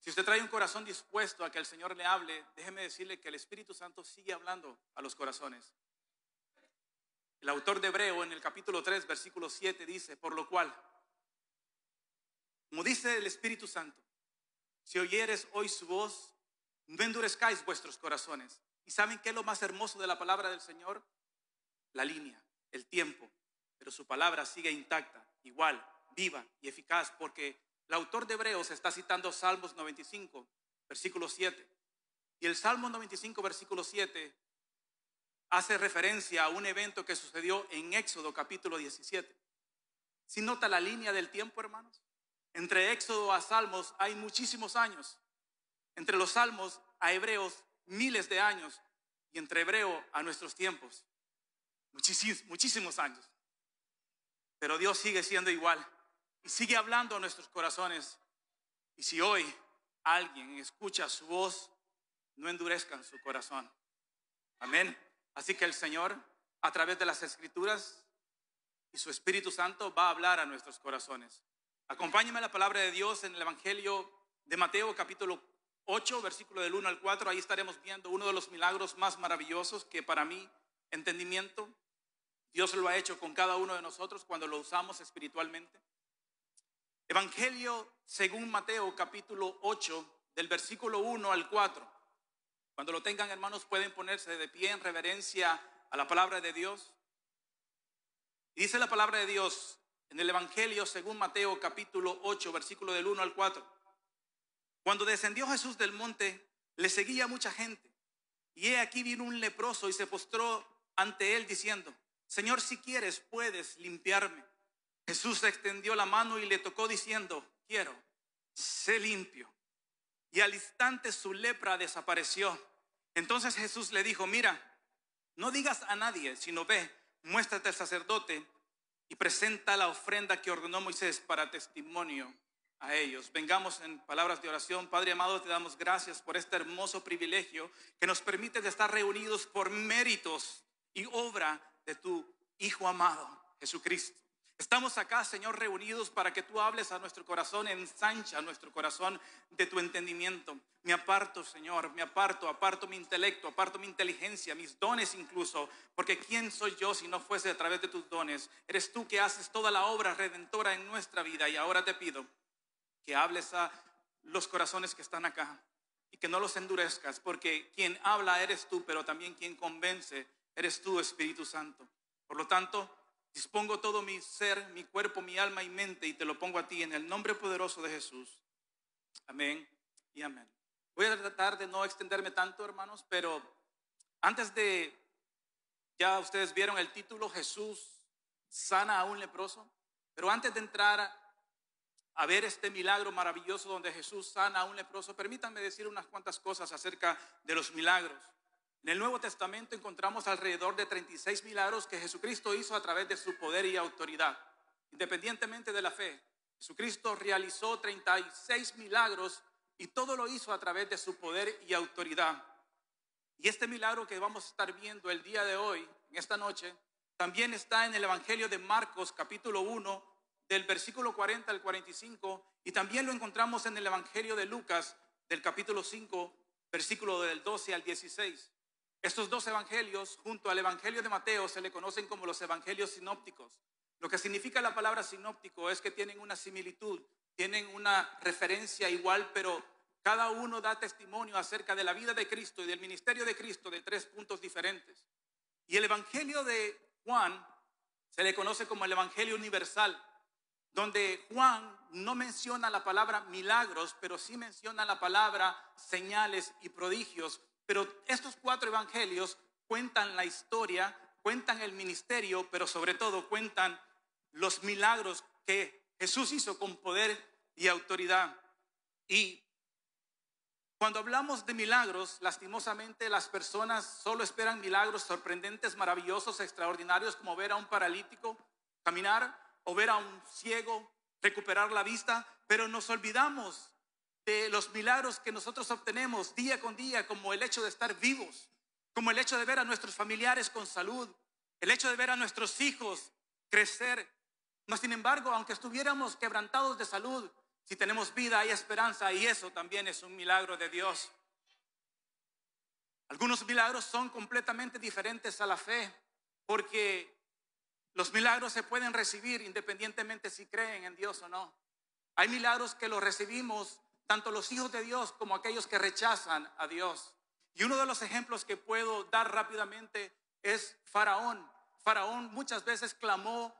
Si usted trae un corazón dispuesto a que el Señor le hable, déjeme decirle que el Espíritu Santo sigue hablando a los corazones. El autor de Hebreo en el capítulo 3, versículo 7 dice: por lo cual, como dice el Espíritu Santo, si oyeres hoy su voz, no endurezcáis vuestros corazones. ¿Y saben qué es lo más hermoso de la palabra del Señor? La línea, el tiempo. Pero su palabra sigue intacta, igual, viva y eficaz, porque el autor de Hebreos está citando Salmos 95, versículo 7. Y el Salmo 95, versículo 7 hace referencia a un evento que sucedió en Éxodo capítulo 17. ¿Sí nota la línea del tiempo, hermanos? Entre Éxodo a Salmos hay muchísimos años. Entre los Salmos a Hebreos, miles de años. Y entre Hebreo a nuestros tiempos, muchísimos años. Pero Dios sigue siendo igual y sigue hablando a nuestros corazones. Y si hoy alguien escucha su voz, no endurezcan su corazón. Amén. Así que el Señor, a través de las Escrituras y su Espíritu Santo, va a hablar a nuestros corazones. Acompáñenme a la palabra de Dios en el Evangelio de Mateo capítulo 8, versículo del 1 al 4. Ahí estaremos viendo uno de los milagros más maravillosos que para mi entendimiento Dios lo ha hecho con cada uno de nosotros cuando lo usamos espiritualmente. Evangelio según Mateo capítulo 8, del versículo 1 al 4. Cuando lo tengan, hermanos, pueden ponerse de pie en reverencia a la palabra de Dios. Y dice la palabra de Dios en el Evangelio según Mateo capítulo 8, versículo del 1 al 4. Cuando descendió Jesús del monte, le seguía mucha gente. Y he aquí vino un leproso y se postró ante él diciendo: Señor, si quieres, puedes limpiarme. Jesús extendió la mano y le tocó diciendo: quiero, sé limpio. Y al instante su lepra desapareció. Entonces Jesús le dijo: mira, no digas a nadie, sino ve, muéstrate al sacerdote y presenta la ofrenda que ordenó Moisés para testimonio a ellos. Vengamos en palabras de oración. Padre amado, te damos gracias por este hermoso privilegio que nos permite de estar reunidos por méritos y obra de tu Hijo amado, Jesucristo. Estamos acá, Señor, reunidos para que tú hables a nuestro corazón, ensancha nuestro corazón de tu entendimiento. Me aparto, Señor, aparto mi intelecto, aparto mi inteligencia, mis dones incluso, porque ¿quién soy yo si no fuese a través de tus dones? Eres tú que haces toda la obra redentora en nuestra vida, y ahora te pido que hables a los corazones que están acá y que no los endurezcas, porque quien habla eres tú, pero también quien convence eres tú, Espíritu Santo. Por lo tanto, dispongo todo mi ser, mi cuerpo, mi alma y mente, y te lo pongo a ti en el nombre poderoso de Jesús. Amén y amén. Voy a tratar de no extenderme tanto, hermanos, pero antes de, ya ustedes vieron el título, Jesús sana a un leproso. Pero antes de entrar a ver este milagro maravilloso donde Jesús sana a un leproso, permítanme decir unas cuantas cosas acerca de los milagros. En el Nuevo Testamento encontramos alrededor de 36 milagros que Jesucristo hizo a través de su poder y autoridad. Independientemente de la fe, Jesucristo realizó 36 milagros y todo lo hizo a través de su poder y autoridad. Y este milagro que vamos a estar viendo el día de hoy, en esta noche, también está en el Evangelio de Marcos capítulo 1, del versículo 40 al 45, y también lo encontramos en el Evangelio de Lucas del capítulo 5, versículo del 12 al 16. Estos dos evangelios, junto al Evangelio de Mateo, se le conocen como los evangelios sinópticos. Lo que significa la palabra sinóptico es que tienen una similitud, tienen una referencia igual, pero cada uno da testimonio acerca de la vida de Cristo y del ministerio de Cristo de tres puntos diferentes. Y el Evangelio de Juan se le conoce como el Evangelio universal, donde Juan no menciona la palabra milagros, pero sí menciona la palabra señales y prodigios. Pero estos cuatro evangelios cuentan la historia, cuentan el ministerio, pero sobre todo cuentan los milagros que Jesús hizo con poder y autoridad. Y cuando hablamos de milagros, lastimosamente las personas solo esperan milagros sorprendentes, maravillosos, extraordinarios, como ver a un paralítico caminar o ver a un ciego recuperar la vista, pero nos olvidamos de los milagros que nosotros obtenemos día con día, como el hecho de estar vivos, como el hecho de ver a nuestros familiares con salud, el hecho de ver a nuestros hijos crecer. Mas sin embargo, aunque estuviéramos quebrantados de salud, Si tenemos vida, hay esperanza, y eso también es un milagro de Dios. Algunos milagros son completamente diferentes a la fe, porque los milagros se pueden recibir independientemente si creen en Dios o no. Hay milagros que los recibimos tanto los hijos de Dios como aquellos que rechazan a Dios. Y uno de los ejemplos que puedo dar rápidamente es Faraón. Faraón muchas veces clamó,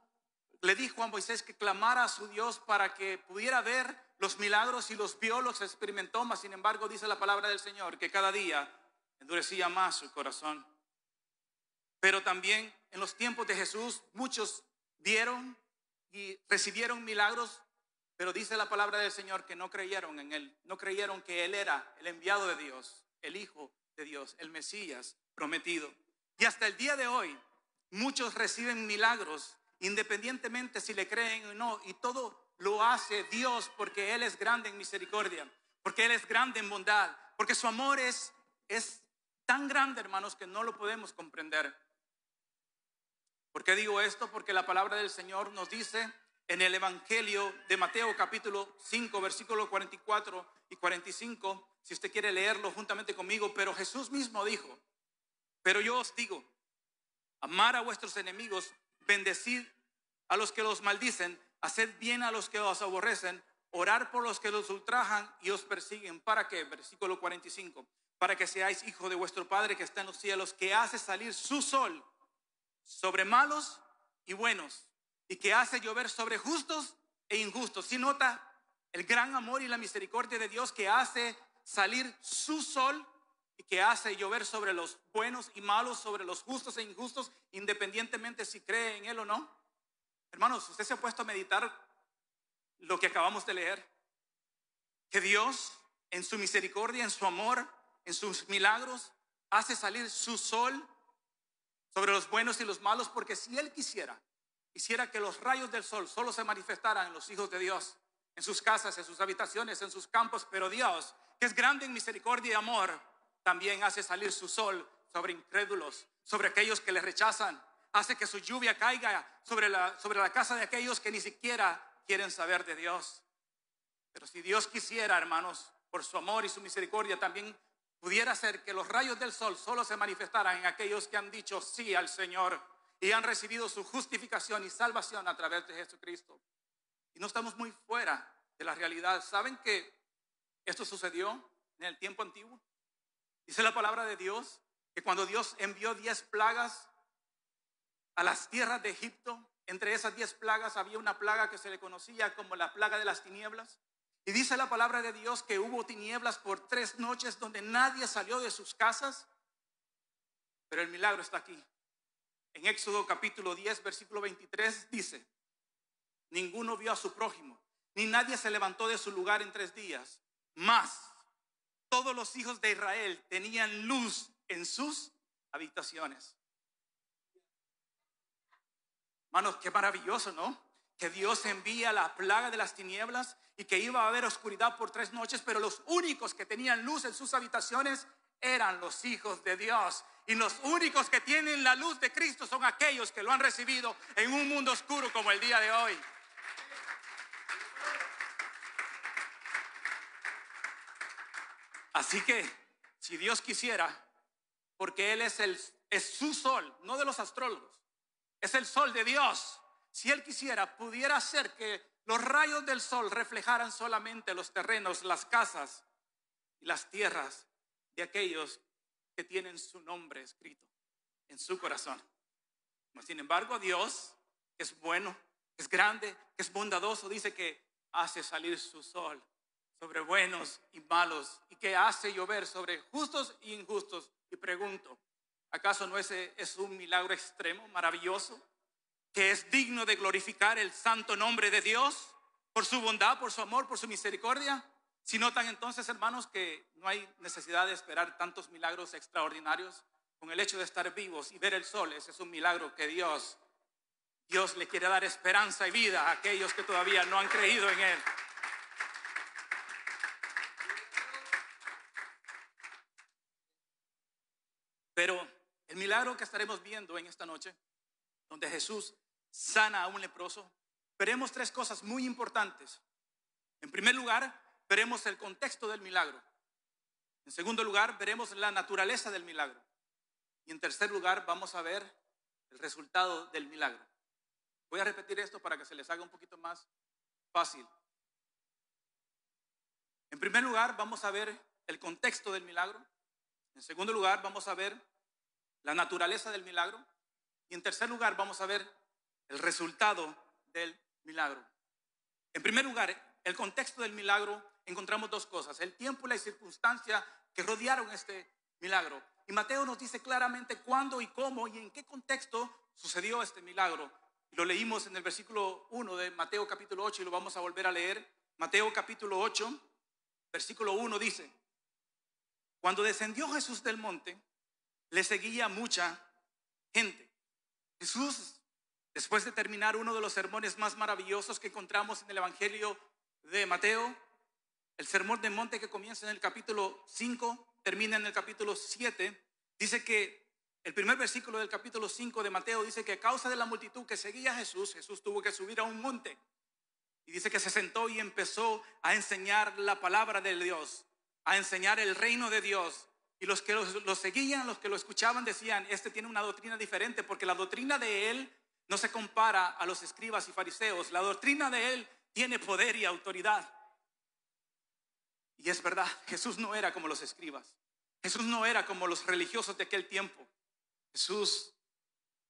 le dijo a Moisés que clamara a su Dios para que pudiera ver los milagros, y los vio, los experimentó, mas sin embargo dice la palabra del Señor que cada día endurecía más su corazón. Pero también en los tiempos de Jesús muchos vieron y recibieron milagros, pero dice la palabra del Señor que no creyeron en Él, no creyeron que Él era el enviado de Dios, el Hijo de Dios, el Mesías prometido. Y hasta el día de hoy muchos reciben milagros independientemente si le creen o no, y todo lo hace Dios porque Él es grande en misericordia, porque Él es grande en bondad, porque su amor es tan grande, hermanos, que no lo podemos comprender. ¿Por qué digo esto? Porque la palabra del Señor nos dice en el Evangelio de Mateo capítulo 5 versículos 44 y 45, si usted quiere leerlo juntamente conmigo, pero Jesús mismo dijo: pero yo os digo, amar a vuestros enemigos, bendecid a los que los maldicen, haced bien a los que os aborrecen, orar por los que los ultrajan y os persiguen. ¿Para qué? Versículo 45, para que seáis hijos de vuestro Padre que está en los cielos, que hace salir su sol sobre malos y buenos, y que hace llover sobre justos e injustos. ¿Sí nota el gran amor y la misericordia de Dios, que hace salir su sol y que hace llover sobre los buenos y malos, sobre los justos e injustos, independientemente si cree en Él o no? Hermanos, ¿usted se ha puesto a meditar lo que acabamos de leer? Que Dios en su misericordia, en su amor, en sus milagros, hace salir su sol sobre los buenos y los malos, porque si Él quisiera que los rayos del sol solo se manifestaran en los hijos de Dios, en sus casas, en sus habitaciones, en sus campos, pero Dios, que es grande en misericordia y amor, también hace salir su sol sobre incrédulos, sobre aquellos que le rechazan, hace que su lluvia caiga sobre la casa de aquellos que ni siquiera quieren saber de Dios. Pero si Dios quisiera, hermanos, por su amor y su misericordia, también pudiera hacer que los rayos del sol solo se manifestaran en aquellos que han dicho sí al Señor y han recibido su justificación y salvación a través de Jesucristo. Y no estamos muy fuera de la realidad. ¿Saben que esto sucedió en el tiempo antiguo? Dice la palabra de Dios que cuando Dios envió 10 plagas a las tierras de Egipto, entre esas 10 plagas había una plaga que se le conocía como la plaga de las tinieblas. Y dice la palabra de Dios que hubo tinieblas por 3 noches donde nadie salió de sus casas. Pero el milagro está aquí. En Éxodo capítulo 10 versículo 23 dice: ninguno vio a su prójimo, ni nadie se levantó de su lugar en 3 días. Mas todos los hijos de Israel tenían luz en sus habitaciones. Hermanos, qué maravilloso, ¿no? Que Dios envía la plaga de las tinieblas y que iba a haber oscuridad por 3 noches, pero los únicos que tenían luz en sus habitaciones eran los hijos de Dios. Y los únicos que tienen la luz de Cristo son aquellos que lo han recibido en un mundo oscuro como el día de hoy. Así que, si Dios quisiera, porque Él es su sol, no de los astrólogos, es el sol de Dios. Si Él quisiera, pudiera hacer que los rayos del sol reflejaran solamente los terrenos, las casas y las tierras de aquellos que tienen su nombre escrito en su corazón. Sin embargo, Dios, que es bueno, que es grande, que es bondadoso, dice que hace salir su sol sobre buenos y malos, y que hace llover sobre justos e injustos. Y pregunto, ¿acaso no ese es un milagro extremo, maravilloso, que es digno de glorificar el santo nombre de Dios por su bondad, por su amor, por su misericordia? Si notan entonces, hermanos, que no hay necesidad de esperar tantos milagros extraordinarios, con el hecho de estar vivos y ver el sol, ese es un milagro que Dios le quiere dar esperanza y vida a aquellos que todavía no han creído en Él. Pero el milagro que estaremos viendo en esta noche, donde Jesús sana a un leproso, veremos 3 cosas muy importantes. En primer lugar, veremos el contexto del milagro. En segundo lugar, veremos la naturaleza del milagro. Y en tercer lugar, vamos a ver el resultado del milagro. Voy a repetir esto para que se les haga un poquito más fácil. En primer lugar, vamos a ver el contexto del milagro. En segundo lugar, vamos a ver la naturaleza del milagro. Y en tercer lugar, vamos a ver el resultado del milagro. En primer lugar, el contexto del milagro, encontramos dos cosas: el tiempo y la circunstancia que rodearon este milagro. Y Mateo nos dice claramente cuándo y cómo y en qué contexto sucedió este milagro. Lo leímos en el versículo 1 de Mateo capítulo 8 y lo vamos a volver a leer. Mateo capítulo 8, versículo 1 dice: cuando descendió Jesús del monte, le seguía mucha gente. Jesús, después de terminar uno de los sermones más maravillosos que encontramos en el Evangelio de Mateo, el sermón del monte que comienza en el capítulo 5, termina en el capítulo 7, dice que el primer versículo del capítulo 5 de Mateo dice que a causa de la multitud que seguía a Jesús, Jesús tuvo que subir a un monte. Y dice que se sentó y empezó a enseñar la palabra de Dios, a enseñar el reino de Dios. Y los que lo seguían, los que lo escuchaban decían: este tiene una doctrina diferente, porque la doctrina de él no se compara a los escribas y fariseos. La doctrina de él tiene poder y autoridad. Y es verdad, Jesús no era como los escribas. Jesús no era como los religiosos de aquel tiempo. Jesús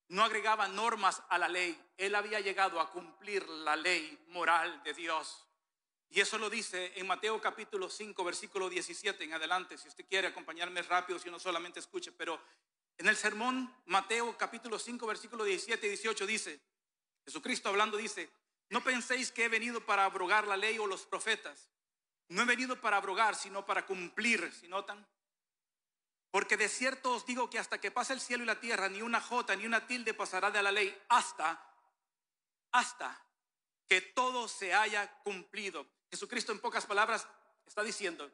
no agregaba normas a la ley. Él había llegado a cumplir la ley moral de Dios. Y eso lo dice en Mateo capítulo 5, versículo 17 en adelante. Si usted quiere acompañarme rápido, si no solamente escuche. Pero en el sermón, Mateo capítulo 5, versículo 17 y 18 dice, Jesucristo hablando dice: no penséis que he venido para abrogar la ley o los profetas. No he venido para abrogar, sino para cumplir. ¿Sí notan? Porque de cierto os digo que hasta que pase el cielo y la tierra, ni una jota ni una tilde pasará de la ley hasta que todo se haya cumplido. Jesucristo, en pocas palabras, está diciendo: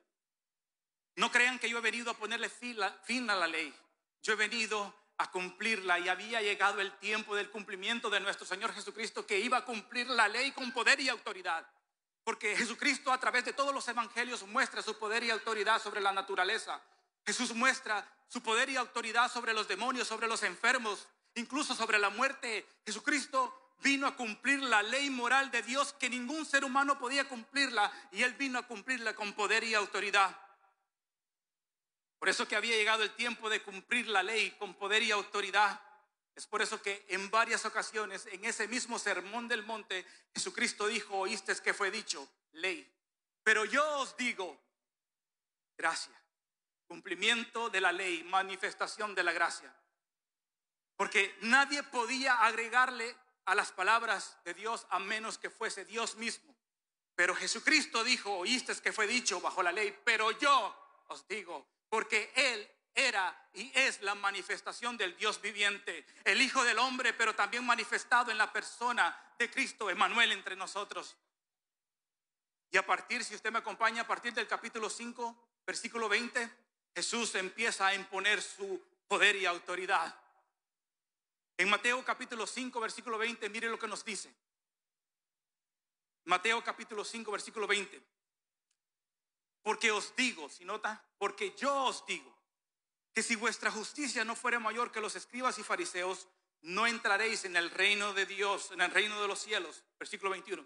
no crean que yo he venido a ponerle fin a la ley. Yo he venido a cumplirla, y había llegado el tiempo del cumplimiento de nuestro Señor Jesucristo, que iba a cumplir la ley con poder y autoridad. Porque Jesucristo, a través de todos los evangelios, muestra su poder y autoridad sobre la naturaleza. Jesús muestra su poder y autoridad sobre los demonios, sobre los enfermos, incluso sobre la muerte. Jesucristo vino a cumplir la ley moral de Dios, que ningún ser humano podía cumplirla, y Él vino a cumplirla con poder y autoridad. Por eso que había llegado el tiempo de cumplir la ley con poder y autoridad. Es por eso que en varias ocasiones, en ese mismo sermón del monte, Jesucristo dijo: oísteis que fue dicho, ley. Pero yo os digo, gracia. Cumplimiento de la ley, manifestación de la gracia. Porque nadie podía agregarle a las palabras de Dios a menos que fuese Dios mismo. Pero Jesucristo dijo: oísteis que fue dicho bajo la ley, pero yo os digo, porque Él era y es la manifestación del Dios viviente, el Hijo del Hombre, pero también manifestado en la persona de Cristo, Emmanuel, entre nosotros. Y si usted me acompaña, a partir del capítulo 5, versículo 20, Jesús empieza a imponer su poder y autoridad. En Mateo capítulo 5, versículo 20, mire lo que nos dice. Mateo capítulo 5, versículo 20. Porque os digo, ¿si nota? Porque yo os digo que si vuestra justicia no fuera mayor que los escribas y fariseos, no entraréis en el reino de Dios, en el reino de los cielos. Versículo 21.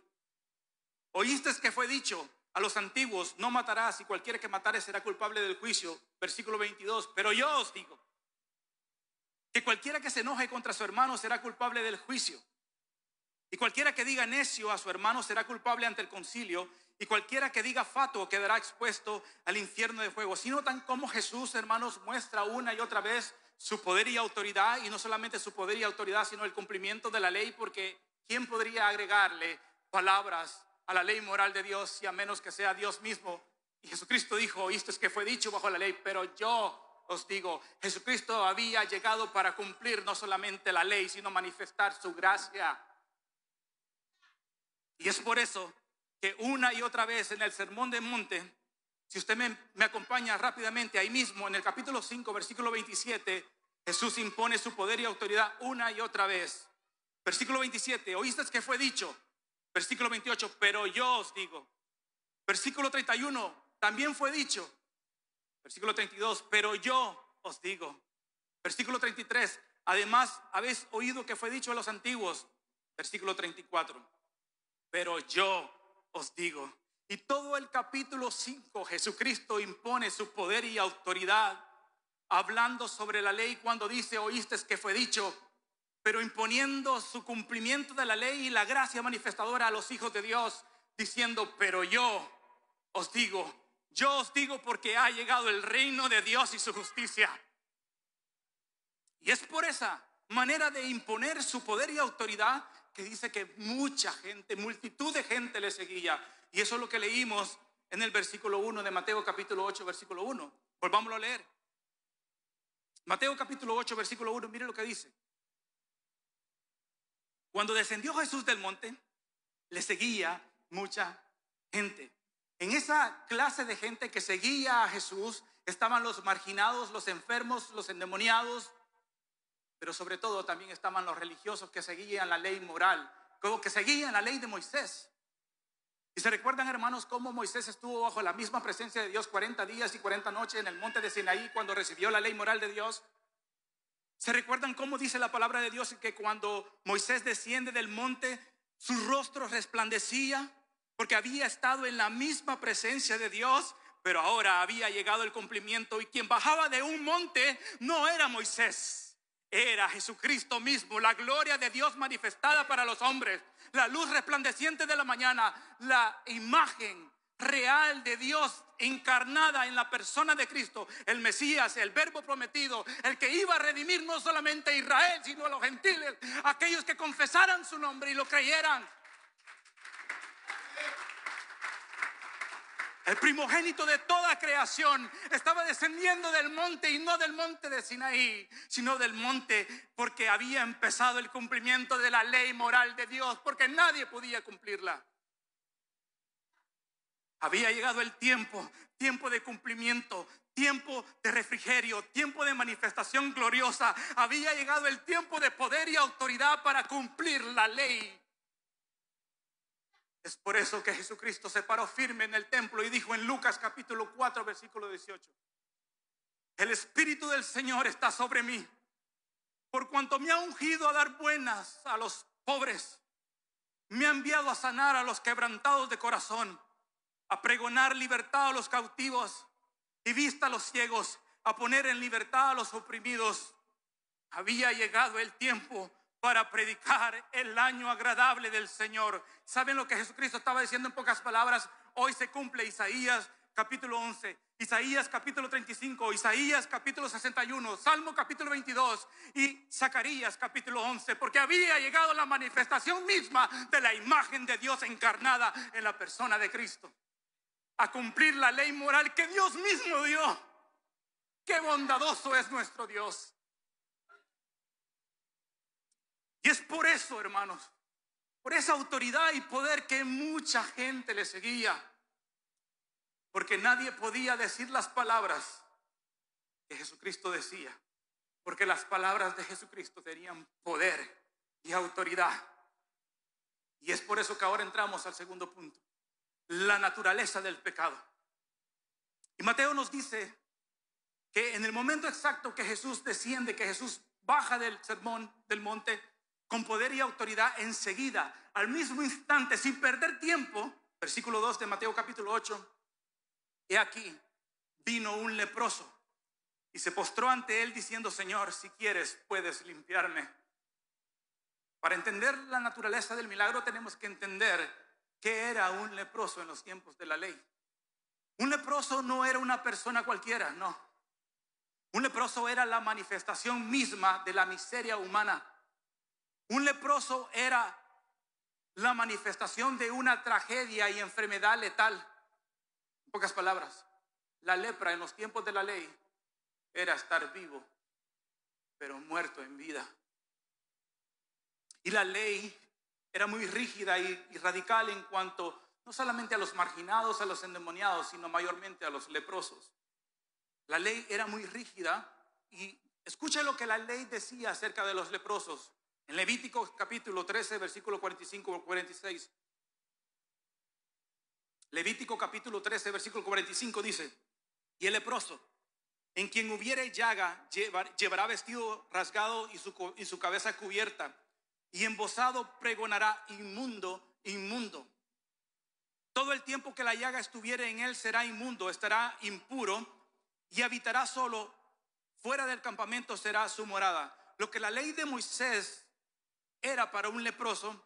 Oísteis que fue dicho a los antiguos: no matarás, y cualquiera que matare será culpable del juicio. Versículo 22. Pero yo os digo que cualquiera que se enoje contra su hermano será culpable del juicio. Y cualquiera que diga necio a su hermano será culpable ante el concilio. Y cualquiera que diga fatuo quedará expuesto al infierno de fuego. Si notan cómo Jesús, hermanos, muestra una y otra vez su poder y autoridad, y no solamente su poder y autoridad, sino el cumplimiento de la ley, porque ¿quién podría agregarle palabras a la ley moral de Dios si a menos que sea Dios mismo? Y Jesucristo dijo: oísteis que fue dicho bajo la ley, pero yo os digo. Jesucristo había llegado para cumplir no solamente la ley, sino manifestar su gracia. Y es por eso que una y otra vez en el sermón del monte, si usted me acompaña rápidamente, ahí mismo en el capítulo 5, versículo 27, Jesús impone su poder y autoridad una y otra vez. Versículo 27, oísteis que fue dicho. Versículo 28, pero yo os digo. Versículo 31, también fue dicho. Versículo 32, pero yo os digo. Versículo 33, además habéis oído que fue dicho a los antiguos. Versículo 34, pero yo os digo. Y todo el capítulo 5, Jesucristo impone su poder y autoridad, hablando sobre la ley cuando dice, oíste que fue dicho, pero imponiendo su cumplimiento de la ley y la gracia manifestadora a los hijos de Dios, diciendo, pero yo os digo porque ha llegado el reino de Dios y su justicia. Y es por esa manera de imponer su poder y autoridad que dice que mucha gente, multitud de gente le seguía. Y eso es lo que leímos en el versículo 1 de Mateo capítulo 8, versículo 1. Volvámoslo a leer. Mateo capítulo 8, versículo 1, mire lo que dice. Cuando descendió Jesús del monte, le seguía mucha gente. En esa clase de gente que seguía a Jesús estaban los marginados, los enfermos, los endemoniados, pero sobre todo también estaban los religiosos que seguían la ley moral, como que seguían la ley de Moisés. Y se recuerdan, hermanos, cómo Moisés estuvo bajo la misma presencia de Dios 40 días y 40 noches en el monte de Sinaí cuando recibió la ley moral de Dios. ¿Se recuerdan cómo dice la palabra de Dios que cuando Moisés desciende del monte, su rostro resplandecía porque había estado en la misma presencia de Dios? Pero ahora había llegado el cumplimiento y quien bajaba de un monte no era Moisés, era Jesucristo mismo, la gloria de Dios manifestada para los hombres, la luz resplandeciente de la mañana, la imagen real de Dios encarnada en la persona de Cristo, el Mesías, el Verbo prometido, el que iba a redimir no solamente a Israel, sino a los gentiles, aquellos que confesaran su nombre y lo creyeran. El primogénito de toda creación estaba descendiendo del monte, y no del monte de Sinaí, sino del monte porque había empezado el cumplimiento de la ley moral de Dios, porque nadie podía cumplirla. Había llegado el tiempo de cumplimiento, tiempo de refrigerio, tiempo de manifestación gloriosa. Había llegado el tiempo de poder y autoridad para cumplir la ley. Es por eso que Jesucristo se paró firme en el templo y dijo en Lucas capítulo 4, versículo 18: el Espíritu del Señor está sobre mí, por cuanto me ha ungido a dar buenas a los pobres, me ha enviado a sanar a los quebrantados de corazón, a pregonar libertad a los cautivos y vista a los ciegos, a poner en libertad a los oprimidos. Había llegado el tiempo para predicar el año agradable del Señor. ¿Saben lo que Jesucristo estaba diciendo en pocas palabras? Hoy se cumple Isaías capítulo 11, Isaías capítulo 35, Isaías capítulo 61, Salmo capítulo 22 y Zacarías capítulo 11, porque había llegado la manifestación misma de la imagen de Dios encarnada en la persona de Cristo, a cumplir la ley moral que Dios mismo dio. Qué bondadoso es nuestro Dios. Y es por eso, hermanos, por esa autoridad y poder que mucha gente le seguía, porque nadie podía decir las palabras que Jesucristo decía, porque las palabras de Jesucristo tenían poder y autoridad. Y es por eso que ahora entramos al segundo punto: la naturaleza del pecado. Y Mateo nos dice que en el momento exacto que Jesús desciende, que Jesús baja del sermón del monte con poder y autoridad, enseguida, al mismo instante, sin perder tiempo, versículo 2 de Mateo capítulo 8, he aquí, vino un leproso y se postró ante él diciendo: Señor, si quieres, puedes limpiarme. Para entender la naturaleza del milagro tenemos que entender qué era un leproso en los tiempos de la ley. Un leproso no era una persona cualquiera, no. Un leproso era la manifestación misma de la miseria humana. Un leproso era la manifestación de una tragedia y enfermedad letal. En pocas palabras, la lepra en los tiempos de la ley era estar vivo, pero muerto en vida. Y la ley era muy rígida y radical en cuanto no solamente a los marginados, a los endemoniados, sino mayormente a los leprosos. La ley era muy rígida y escuche lo que la ley decía acerca de los leprosos. En Levítico capítulo 13, versículo 45 o 46. Levítico capítulo 13, versículo 45 dice: y el leproso, en quien hubiere llaga, llevará vestido rasgado y su cabeza cubierta, y embozado pregonará: inmundo, inmundo. Todo el tiempo que la llaga estuviere en él será inmundo, estará impuro, y habitará solo, fuera del campamento será su morada. Lo que la ley de Moisés era para un leproso,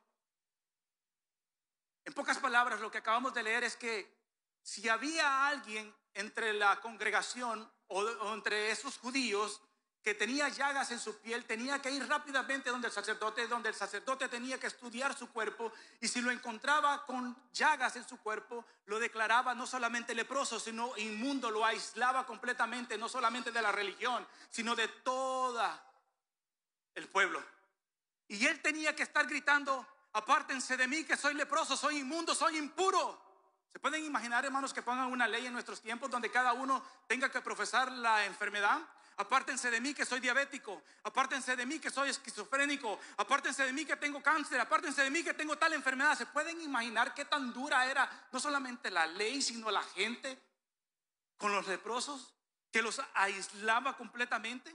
en pocas palabras, lo que acabamos de leer es que si había alguien entre la congregación o entre esos judíos que tenía llagas en su piel, tenía que ir rápidamente donde el sacerdote tenía que estudiar su cuerpo, y si lo encontraba con llagas en su cuerpo, lo declaraba no solamente leproso, sino inmundo, lo aislaba completamente, no solamente de la religión, sino de todo el pueblo. Y él tenía que estar gritando: apártense de mí, que soy leproso, soy inmundo, soy impuro. ¿Se pueden imaginar, hermanos, que pongan una ley en nuestros tiempos donde cada uno tenga que profesar la enfermedad? Apártense de mí que soy diabético, apártense de mí que soy esquizofrénico, apártense de mí que tengo cáncer, apártense de mí que tengo tal enfermedad. ¿Se pueden imaginar qué tan dura era no solamente la ley, sino la gente con los leprosos, que los aislaba completamente?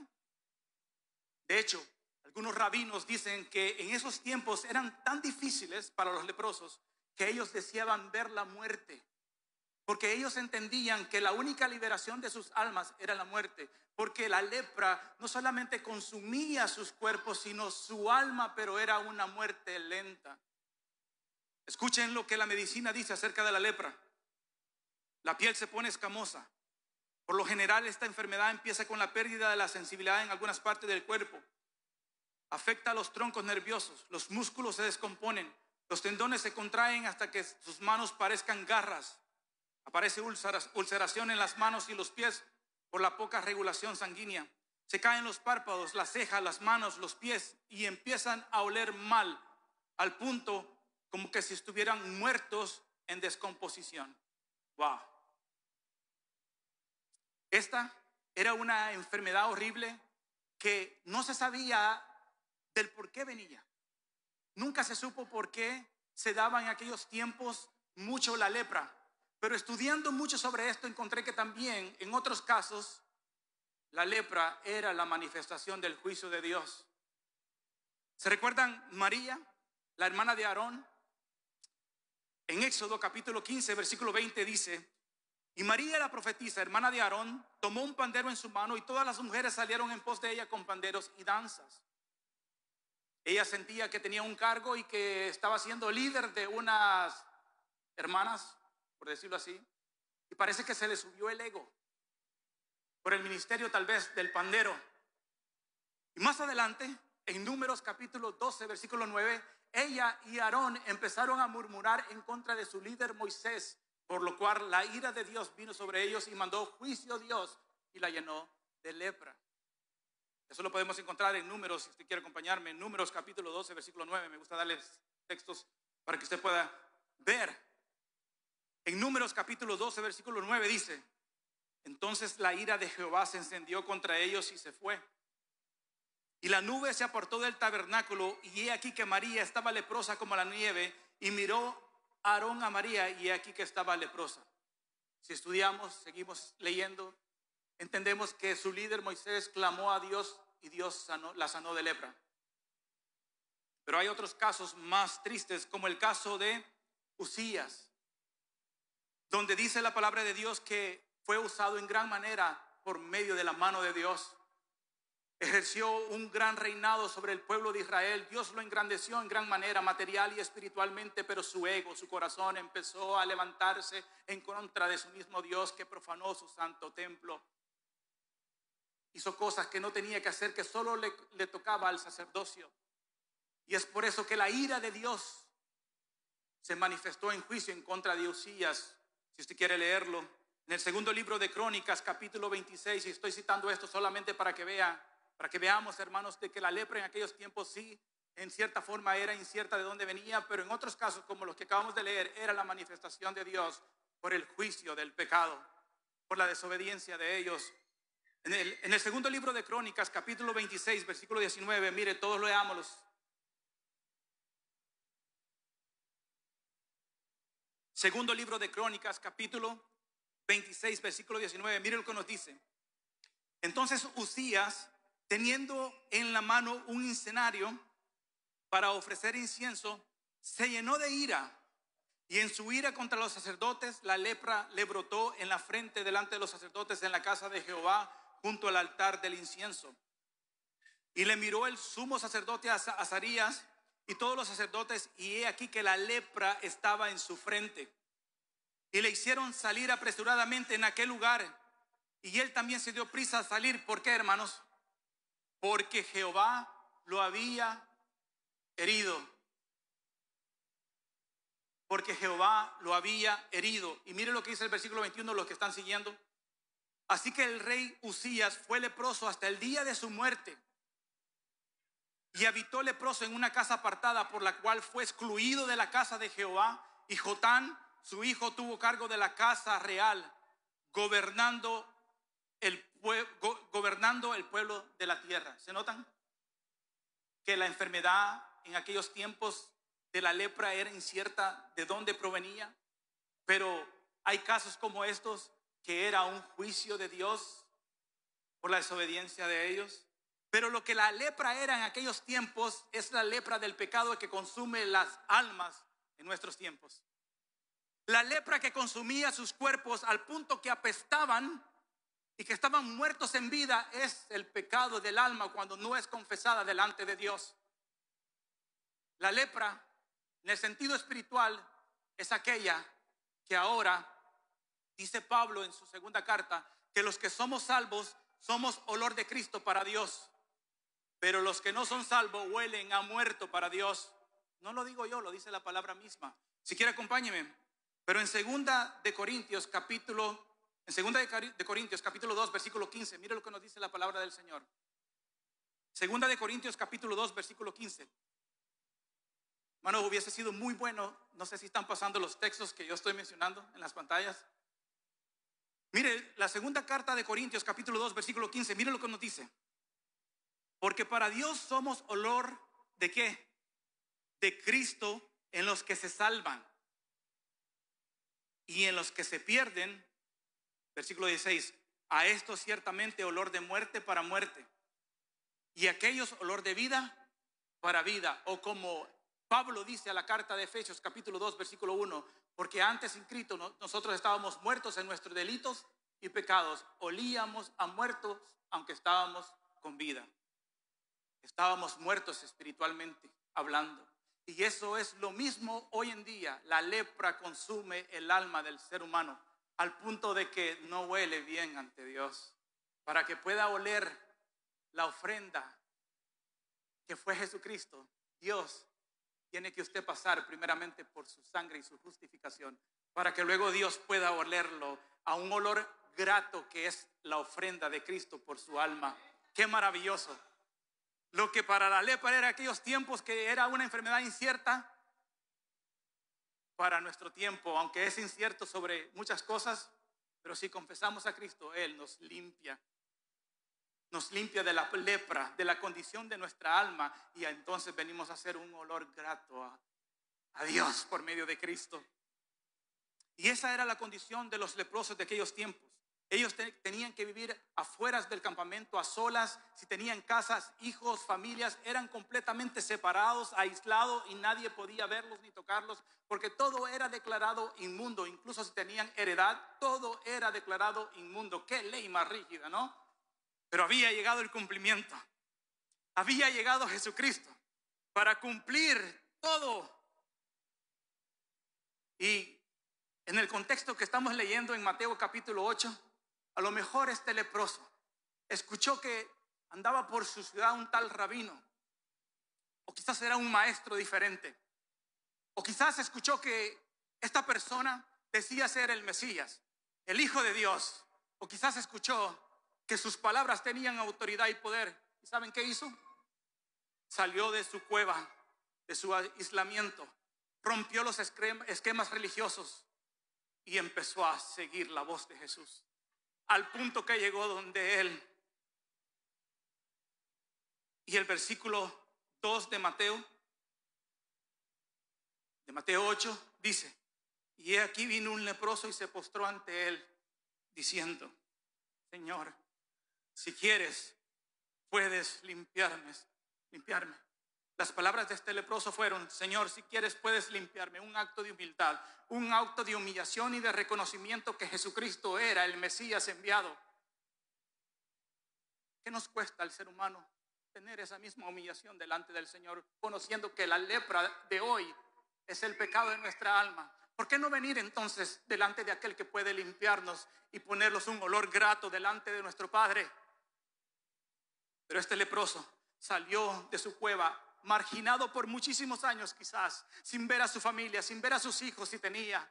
De hecho, algunos rabinos dicen que en esos tiempos eran tan difíciles para los leprosos que ellos deseaban ver la muerte, porque ellos entendían que la única liberación de sus almas era la muerte, porque la lepra no solamente consumía sus cuerpos, sino su alma, pero era una muerte lenta. Escuchen lo que la medicina dice acerca de la lepra. La piel se pone escamosa. Por lo general, esta enfermedad empieza con la pérdida de la sensibilidad en algunas partes del cuerpo. Afecta a los troncos nerviosos, los músculos se descomponen, los tendones se contraen hasta que sus manos parezcan garras. Aparece ulceración en las manos y los pies por la poca regulación sanguínea. Se caen los párpados, las cejas, las manos, los pies, y empiezan a oler mal, al punto como que si estuvieran muertos en descomposición. Wow. Esta era una enfermedad horrible que no se sabía del por qué venía. Nunca se supo por qué se daba en aquellos tiempos mucho la lepra. Pero estudiando mucho sobre esto, encontré que también en otros casos la lepra era la manifestación del juicio de Dios. ¿Se recuerdan María, la hermana de Aarón? En Éxodo capítulo 15, versículo 20 dice: y María, la profetisa, hermana de Aarón, tomó un pandero en su mano, y todas las mujeres salieron en pos de ella con panderos y danzas. Ella sentía que tenía un cargo y que estaba siendo líder de unas hermanas, por decirlo así, y parece que se le subió el ego por el ministerio tal vez del pandero. Y más adelante, en Números capítulo 12, versículo 9, ella y Aarón empezaron a murmurar en contra de su líder Moisés, por lo cual la ira de Dios vino sobre ellos y mandó juicio a Dios y la llenó de lepra. Eso lo podemos encontrar en Números, si usted quiere acompañarme, en Números capítulo 12, versículo 9. Me gusta darles textos para que usted pueda ver. En Números capítulo 12, versículo 9 dice: entonces la ira de Jehová se encendió contra ellos y se fue. Y la nube se apartó del tabernáculo, y he aquí que María estaba leprosa como la nieve, y miró Aarón a María, y he aquí que estaba leprosa. Si estudiamos, seguimos leyendo, entendemos que su líder Moisés clamó a Dios y Dios la sanó de lepra. Pero hay otros casos más tristes, como el caso de Uzías, donde dice la palabra de Dios que fue usado en gran manera por medio de la mano de Dios. Ejerció un gran reinado sobre el pueblo de Israel. Dios lo engrandeció en gran manera, material y espiritualmente, pero su ego, su corazón empezó a levantarse en contra de su mismo Dios, que profanó su santo templo. Hizo cosas que no tenía que hacer, que solo le tocaba al sacerdocio. Y es por eso que la ira de Dios se manifestó en juicio en contra de Uzías. Si usted quiere leerlo, en el segundo libro de Crónicas, capítulo 26, y estoy citando esto solamente para que veamos, hermanos, de que la lepra en aquellos tiempos sí, en cierta forma era incierta de dónde venía, pero en otros casos, como los que acabamos de leer, era la manifestación de Dios por el juicio del pecado, por la desobediencia de ellos. En el segundo libro de Crónicas, capítulo 26, versículo 19, mire, todos leámoslos. Segundo libro de Crónicas, capítulo 26, versículo 19. Miren lo que nos dice. Entonces Uzías, teniendo en la mano un incensario para ofrecer incienso, se llenó de ira, y en su ira contra los sacerdotes la lepra le brotó en la frente delante de los sacerdotes en la casa de Jehová, junto al altar del incienso. Y le miró el sumo sacerdote Azarías y todos los sacerdotes, y he aquí que la lepra estaba en su frente. Y le hicieron salir apresuradamente en aquel lugar, y él también se dio prisa a salir. ¿Por qué, hermanos? Porque Jehová lo había herido. Porque Jehová lo había herido. Y mire lo que dice el versículo 21, los que están siguiendo. Así que el rey Uzías fue leproso hasta el día de su muerte, y habitó leproso en una casa apartada, por la cual fue excluido de la casa de Jehová. Y Jotán, su hijo, tuvo cargo de la casa real, gobernando el pueblo de la tierra. ¿Se notan? Que la enfermedad en aquellos tiempos de la lepra era incierta de dónde provenía, pero hay casos como estos que era un juicio de Dios por la desobediencia de ellos. Pero lo que la lepra era en aquellos tiempos es la lepra del pecado que consume las almas en nuestros tiempos. La lepra que consumía sus cuerpos al punto que apestaban y que estaban muertos en vida es el pecado del alma cuando no es confesada delante de Dios. La lepra, en el sentido espiritual, es aquella que ahora, dice Pablo en su segunda carta, que los que somos salvos somos olor de Cristo para Dios, pero los que no son salvos huelen a muerto para Dios. No lo digo yo, lo dice la palabra misma. Si quiere, acompáñeme. Pero en segunda de Corintios capítulo 2 versículo 15, mire lo que nos dice la palabra del Señor. Segunda de Corintios capítulo 2 versículo 15. Hermano, hubiese sido muy bueno, no sé si están pasando los textos que yo estoy mencionando en las pantallas. Mire, la segunda carta de Corintios capítulo 2 versículo 15, mire lo que nos dice. Porque para Dios somos olor ¿de qué? De Cristo en los que se salvan y en los que se pierden. Versículo 16. A estos ciertamente olor de muerte para muerte, y a aquellos olor de vida para vida. O como Pablo dice a la carta de Efesios capítulo 2 versículo 1, porque antes en Cristo nosotros estábamos muertos en nuestros delitos y pecados, olíamos a muertos aunque estábamos con vida. Estábamos muertos espiritualmente hablando. Y eso es lo mismo hoy en día. La lepra consume el alma del ser humano al punto de que no huele bien ante Dios. Para que pueda oler la ofrenda que fue Jesucristo, Dios tiene que usted pasar primeramente por su sangre y su justificación, para que luego Dios pueda olerlo a un olor grato que es la ofrenda de Cristo por su alma. ¡Qué maravilloso! Lo que para la lepra era aquellos tiempos que era una enfermedad incierta, para nuestro tiempo, aunque es incierto sobre muchas cosas, pero si confesamos a Cristo, Él nos limpia de la lepra, de la condición de nuestra alma, y entonces venimos a hacer un olor grato a Dios por medio de Cristo. Y esa era la condición de los leprosos de aquellos tiempos. Ellos tenían que vivir afuera del campamento, a solas. Si tenían casas, hijos, familias, eran completamente separados, aislados, y nadie podía verlos ni tocarlos, porque todo era declarado inmundo. Incluso si tenían heredad, todo era declarado inmundo. Qué ley más rígida, ¿no? Pero había llegado el cumplimiento. Había llegado Jesucristo para cumplir todo. Y en el contexto que estamos leyendo en Mateo capítulo 8, a lo mejor este leproso escuchó que andaba por su ciudad un tal rabino, o quizás era un maestro diferente, o quizás escuchó que esta persona decía ser el Mesías, el Hijo de Dios, o quizás escuchó que sus palabras tenían autoridad y poder. ¿Y saben qué hizo? Salió de su cueva, de su aislamiento, rompió los esquemas religiosos y empezó a seguir la voz de Jesús, al punto que llegó donde él. Y el versículo 2 de Mateo 8 dice: Y aquí vino un leproso y se postró ante él, diciendo: Señor, si quieres, puedes limpiarme. Las palabras de este leproso fueron: Señor, si quieres, puedes limpiarme. Un acto de humildad, un acto de humillación y de reconocimiento que Jesucristo era el Mesías enviado. ¿Qué nos cuesta al ser humano tener esa misma humillación delante del Señor, conociendo que la lepra de hoy es el pecado de nuestra alma? ¿Por qué no venir entonces delante de aquel que puede limpiarnos y ponernos un olor grato delante de nuestro Padre? Pero este leproso salió de su cueva marginado por muchísimos años, quizás sin ver a su familia, sin ver a sus hijos si tenía.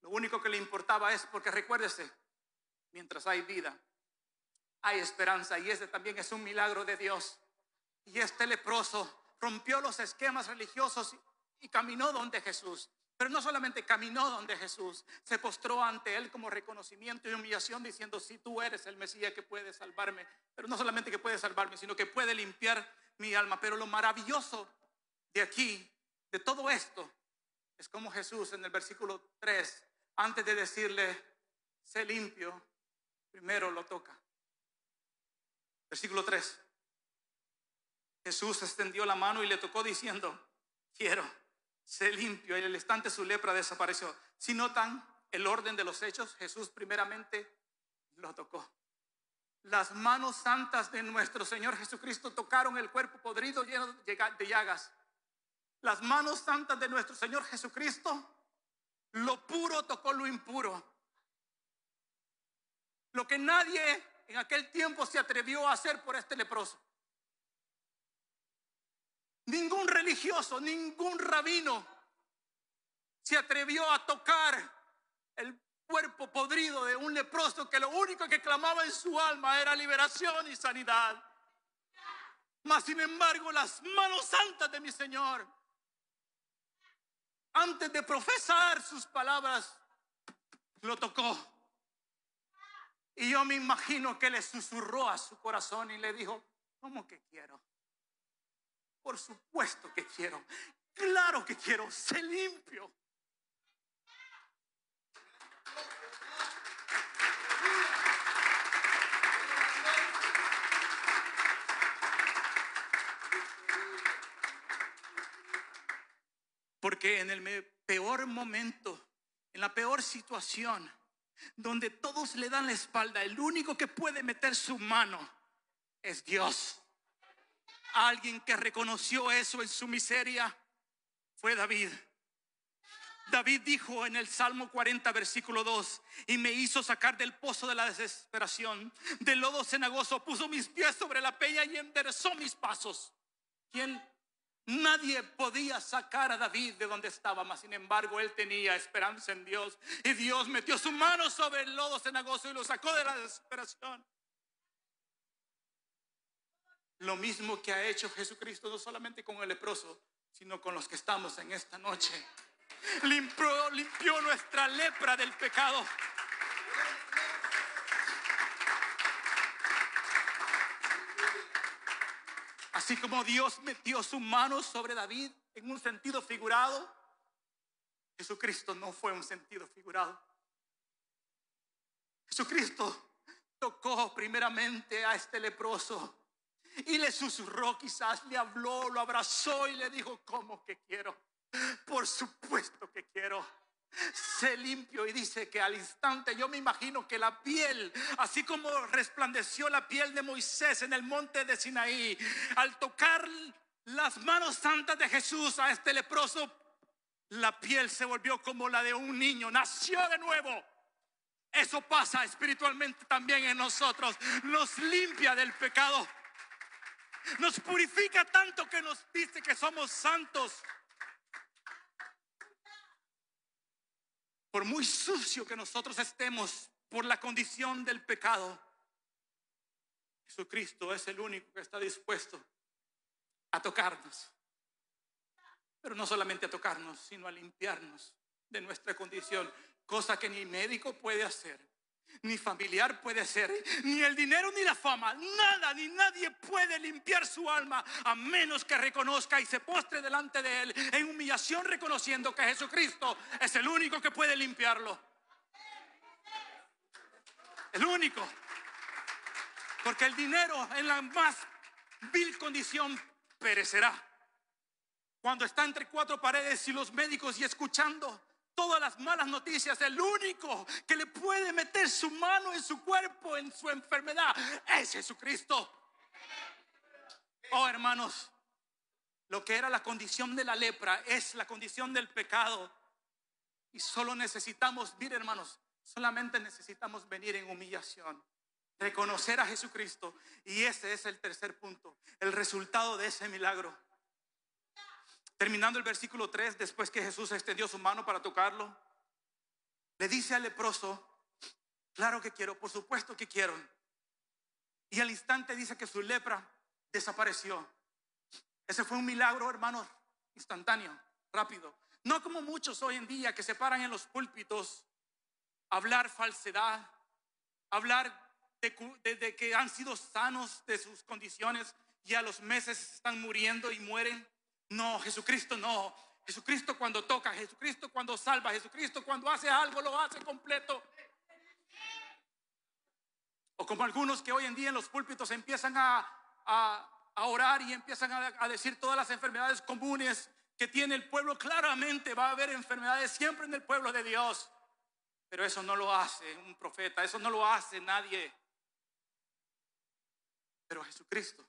Lo único que le importaba es, porque recuérdese, mientras hay vida, hay esperanza, y ese también es un milagro de Dios. Y este leproso rompió los esquemas religiosos y caminó donde Jesús. Pero no solamente caminó donde Jesús, se postró ante él como reconocimiento y humillación, diciendo: si tú eres el Mesías que puede salvarme. Pero no solamente que puede salvarme, sino que puede limpiar mi alma. Pero lo maravilloso de aquí, de todo esto, es como Jesús en el versículo 3, antes de decirle: sé limpio, primero lo toca. Versículo 3. Jesús extendió la mano y le tocó, diciendo: quiero, sé limpio. Y al instante su lepra desapareció. Si notan el orden de los hechos, Jesús primeramente lo tocó. Las manos santas de nuestro Señor Jesucristo tocaron el cuerpo podrido lleno de llagas. Las manos santas de nuestro Señor Jesucristo, lo puro tocó lo impuro. Lo que nadie en aquel tiempo se atrevió a hacer por este leproso. Ningún religioso, ningún rabino se atrevió a tocar el cuerpo podrido de un leproso que lo único que clamaba en su alma era liberación y sanidad. Mas sin embargo, las manos santas de mi Señor, antes de profesar sus palabras, lo tocó. Y yo me imagino que le susurró a su corazón y le dijo: ¿cómo que quiero? Por supuesto que quiero. Claro que quiero. Sé limpio. Porque en el peor momento, en la peor situación, donde todos le dan la espalda, el único que puede meter su mano es Dios. Alguien que reconoció eso en su miseria fue David. David dijo en el Salmo 40, versículo 2: y me hizo sacar del pozo de la desesperación, del lodo cenagoso, puso mis pies sobre la peña y enderezó mis pasos. ¿Quién? Nadie podía sacar a David de donde estaba, mas sin embargo él tenía esperanza en Dios, y Dios metió su mano sobre el lodo cenagoso y lo sacó de la desesperación. Lo mismo que ha hecho Jesucristo, no solamente con el leproso, sino con los que estamos en esta noche. Limpió nuestra lepra del pecado. Así como Dios metió su mano sobre David en un sentido figurado, Jesucristo no fue un sentido figurado. Jesucristo tocó primeramente a este leproso y le susurró, quizás le habló, lo abrazó y le dijo: ¿cómo que quiero? Por supuesto que quiero. Sé limpio. Y dice que al instante, yo me imagino que la piel, así como resplandeció la piel de Moisés en el monte de Sinaí, al tocar las manos santas de Jesús a este leproso, la piel se volvió como la de un niño, nació de nuevo. Eso pasa espiritualmente también en nosotros. Nos limpia del pecado, nos purifica tanto que nos dice que somos santos. Por muy sucio que nosotros estemos por la condición del pecado, Jesucristo es el único que está dispuesto a tocarnos. Pero no solamente a tocarnos, sino a limpiarnos de nuestra condición, cosa que ni médico puede hacer, ni familiar puede ser, ni el dinero ni la fama, nada ni nadie puede limpiar su alma a menos que reconozca y se postre delante de Él en humillación, reconociendo que Jesucristo es el único que puede limpiarlo. El único. Porque el dinero en la más vil condición perecerá. Cuando está entre cuatro paredes y los médicos y escuchando todas las malas noticias, el único que le puede meter su mano en su cuerpo, en su enfermedad, es Jesucristo. Oh, hermanos, lo que era la condición de la lepra es la condición del pecado. Y solo necesitamos, mire hermanos, solamente necesitamos venir en humillación, reconocer a Jesucristo. Y ese es el tercer punto, el resultado de ese milagro. Terminando el versículo 3, después que Jesús extendió su mano para tocarlo, le dice al leproso: claro que quiero, por supuesto que quiero. Y al instante dice que su lepra desapareció. Ese fue un milagro, hermanos, instantáneo, rápido. No como muchos hoy en día que se paran en los púlpitos a hablar falsedad, hablar de que han sido sanos de sus condiciones y a los meses están muriendo y mueren. No, Jesucristo no. Jesucristo cuando toca, Jesucristo cuando salva, Jesucristo cuando hace algo lo hace completo. O como algunos que hoy en día en los púlpitos empiezan a orar y empiezan a decir todas las enfermedades comunes que tiene el pueblo. Claramente va a haber enfermedades siempre en el pueblo de Dios, pero eso no lo hace un profeta, eso no lo hace nadie. Pero Jesucristo,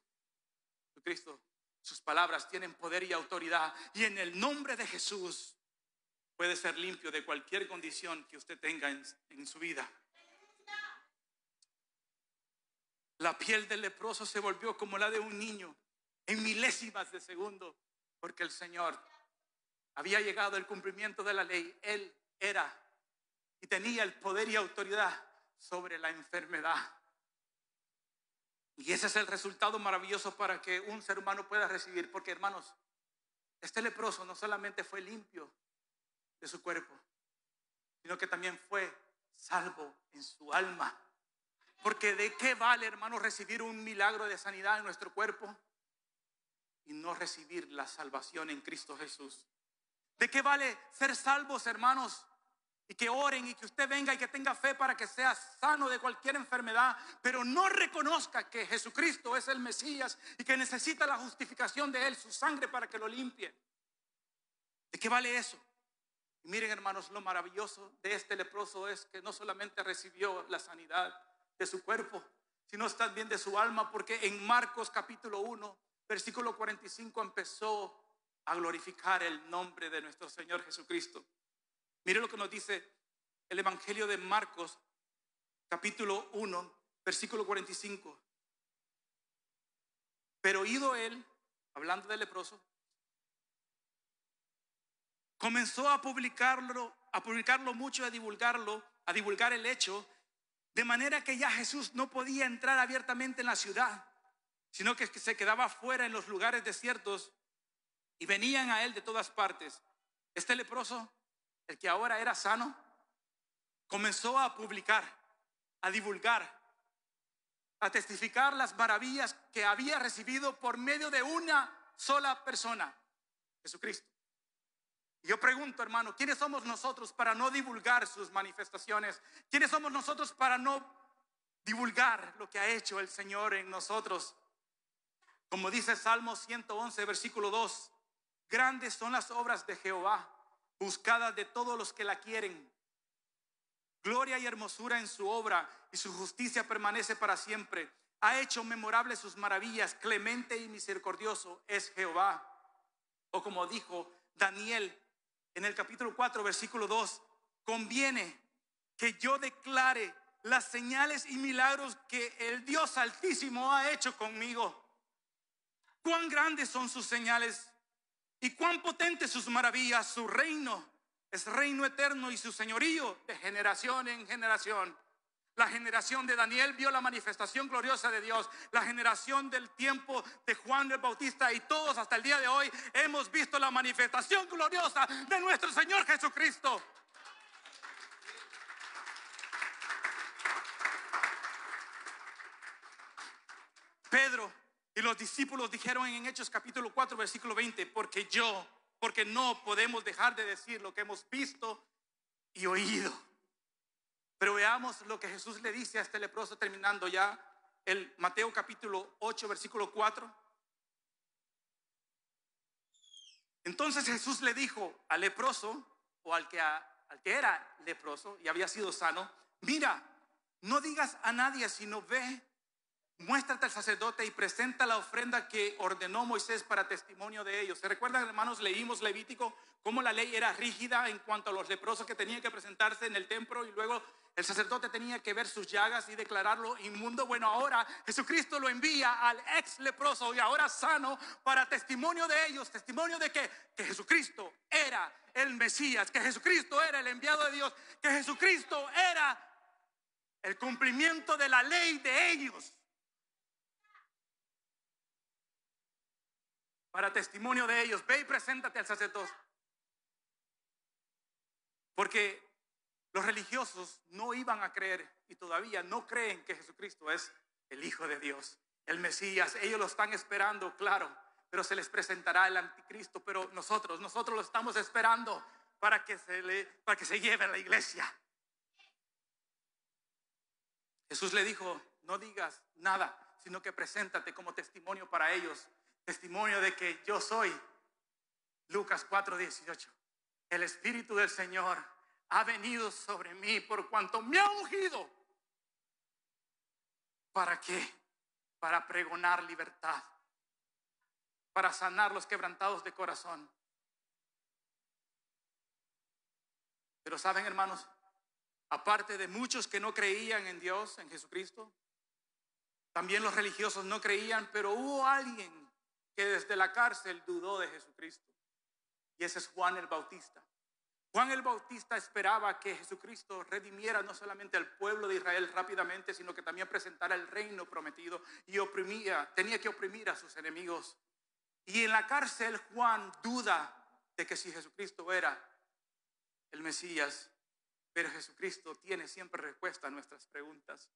sus palabras tienen poder y autoridad, y en el nombre de Jesús puede ser limpio de cualquier condición que usted tenga en su vida. La piel del leproso se volvió como la de un niño en milésimas de segundo, porque el Señor había llegado al cumplimiento de la ley. Él era y tenía el poder y autoridad sobre la enfermedad. Y ese es el resultado maravilloso para que un ser humano pueda recibir. Porque, hermanos, este leproso no solamente fue limpio de su cuerpo, sino que también fue salvo en su alma. Porque ¿de qué vale, hermanos, recibir un milagro de sanidad en nuestro cuerpo y no recibir la salvación en Cristo Jesús? ¿De qué vale ser salvos, hermanos, y que oren y que usted venga y que tenga fe para que sea sano de cualquier enfermedad, pero no reconozca que Jesucristo es el Mesías y que necesita la justificación de Él, su sangre, para que lo limpie? ¿De qué vale eso? Y miren, hermanos, lo maravilloso de este leproso es que no solamente recibió la sanidad de su cuerpo, sino también de su alma, porque en Marcos capítulo 1, versículo 45 empezó a glorificar el nombre de nuestro Señor Jesucristo. Mire lo que nos dice el Evangelio de Marcos, capítulo 1, versículo 45. Pero oído él, hablando del leproso, comenzó a publicarlo mucho, a divulgar el hecho, de manera que ya Jesús no podía entrar abiertamente en la ciudad, sino que se quedaba fuera en los lugares desiertos, y venían a él de todas partes. Este leproso, el que ahora era sano, comenzó a publicar, a divulgar, a testificar las maravillas que había recibido por medio de una sola persona, Jesucristo. Y yo pregunto, hermano, ¿quiénes somos nosotros para no divulgar sus manifestaciones? ¿Quiénes somos nosotros para no divulgar lo que ha hecho el Señor en nosotros? Como dice Salmo 111, versículo 2, grandes son las obras de Jehová, buscadas de todos los que la quieren. Gloria y hermosura en su obra, y su justicia permanece para siempre. Ha hecho memorables sus maravillas, clemente y misericordioso es Jehová. O como dijo Daniel en el capítulo 4, versículo 2, conviene que yo declare las señales y milagros que el Dios Altísimo ha hecho conmigo. Cuán grandes son sus señales y cuán potentes sus maravillas. Su reino es reino eterno y su señorío de generación en generación. La generación de Daniel vio la manifestación gloriosa de Dios. La generación del tiempo de Juan el Bautista y todos hasta el día de hoy hemos visto la manifestación gloriosa de nuestro Señor Jesucristo. Pedro y los discípulos dijeron en Hechos capítulo 4 versículo 20, porque no podemos dejar de decir lo que hemos visto y oído. Pero veamos lo que Jesús le dice a este leproso terminando ya el Mateo capítulo 8 versículo 4. Entonces Jesús le dijo al leproso, o al que era leproso y había sido sano: mira, no digas a nadie, sino ve, muéstrate al sacerdote y presenta la ofrenda que ordenó Moisés para testimonio de ellos. ¿Se recuerdan, hermanos? Leímos Levítico, cómo la ley era rígida en cuanto a los leprosos que tenían que presentarse en el templo, y luego el sacerdote tenía que ver sus llagas y declararlo inmundo. Bueno, ahora Jesucristo lo envía al ex leproso y ahora sano para testimonio de ellos, testimonio de que Jesucristo era el Mesías, que Jesucristo era el enviado de Dios, que Jesucristo era el cumplimiento de la ley de ellos. Para testimonio de ellos, ve y preséntate al sacerdote. Porque los religiosos no iban a creer y todavía no creen que Jesucristo es el Hijo de Dios, el Mesías. Ellos lo están esperando, claro, pero se les presentará el anticristo. Pero nosotros lo estamos esperando para que se lleve a la iglesia. Jesús le dijo: no digas nada, sino que preséntate como testimonio para ellos, testimonio de que yo soy. Lucas 4:18. El Espíritu del Señor ha venido sobre mí por cuanto me ha ungido. ¿Para qué? Para pregonar libertad, para sanar los quebrantados de corazón. Pero saben, hermanos, aparte de muchos que no creían en Dios, en Jesucristo, también los religiosos no creían, pero hubo alguien que desde la cárcel dudó de Jesucristo, y ese es Juan el Bautista. Juan el Bautista esperaba que Jesucristo redimiera no solamente al pueblo de Israel rápidamente, sino que también presentara el reino prometido, y tenía que oprimir a sus enemigos. Y en la cárcel Juan duda de que si Jesucristo era el Mesías, pero Jesucristo tiene siempre respuesta a nuestras preguntas.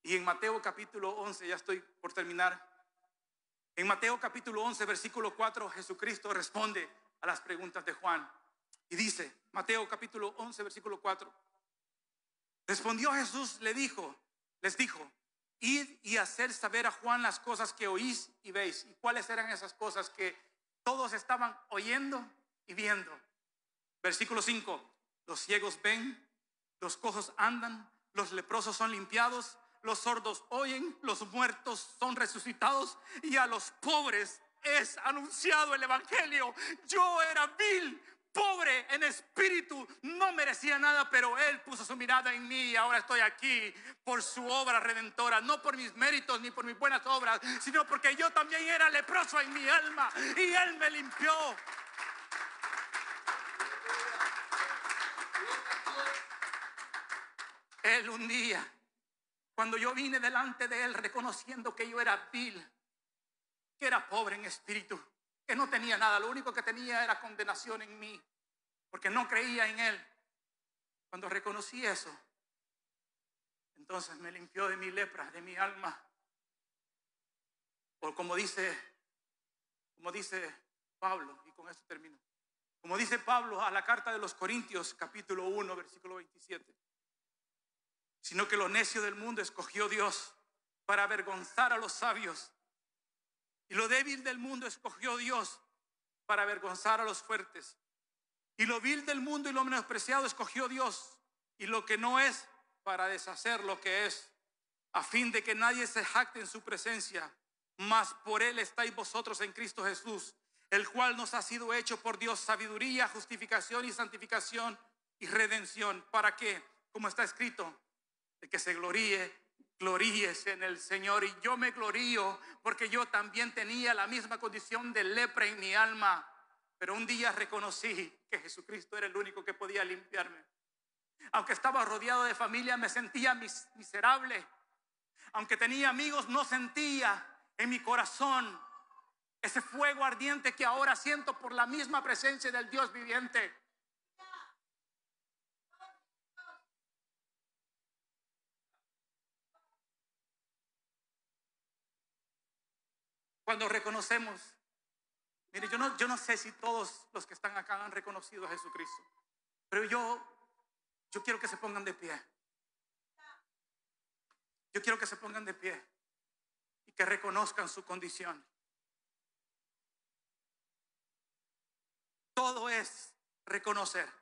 Y en Mateo capítulo 11, ya estoy por terminar, en Mateo capítulo 11 versículo 4, Jesucristo responde a las preguntas de Juan. Y dice, Mateo capítulo 11 versículo 4: respondió Jesús, les dijo, id y hacer saber a Juan las cosas que oís y veis. ¿Y cuáles eran esas cosas que todos estaban oyendo y viendo? Versículo 5: los ciegos ven, los cojos andan, los leprosos son limpiados, los sordos oyen, los muertos son resucitados, y a los pobres es anunciado el evangelio. Yo era vil, pobre en espíritu, no merecía nada, pero Él puso su mirada en mí y ahora estoy aquí por su obra redentora, no por mis méritos ni por mis buenas obras, sino porque yo también era leproso en mi alma y Él me limpió. Él un día, cuando yo vine delante de Él reconociendo que yo era vil, que era pobre en espíritu, que no tenía nada, lo único que tenía era condenación en mí, porque no creía en Él. Cuando reconocí eso, entonces me limpió de mi lepra, de mi alma. O como dice Pablo, y con esto termino, como dice Pablo a la carta de los Corintios capítulo 1 versículo 27: sino que lo necio del mundo escogió Dios para avergonzar a los sabios, y lo débil del mundo escogió Dios para avergonzar a los fuertes, y lo vil del mundo y lo menospreciado escogió Dios, y lo que no es, para deshacer lo que es, a fin de que nadie se jacte en su presencia. Mas por Él estáis vosotros en Cristo Jesús, el cual nos ha sido hecho por Dios sabiduría, justificación y santificación y redención, para que, como está escrito, el que se gloríese en el Señor. Y yo me glorío porque yo también tenía la misma condición de lepra en mi alma, pero un día reconocí que Jesucristo era el único que podía limpiarme. Aunque estaba rodeado de familia, me sentía miserable. Aunque tenía amigos, no sentía en mi corazón ese fuego ardiente que ahora siento por la misma presencia del Dios viviente. Cuando reconocemos, mire, yo no sé si todos los que están acá han reconocido a Jesucristo, pero yo quiero que se pongan de pie. Yo quiero que se pongan de pie y que reconozcan su condición. Todo es reconocer.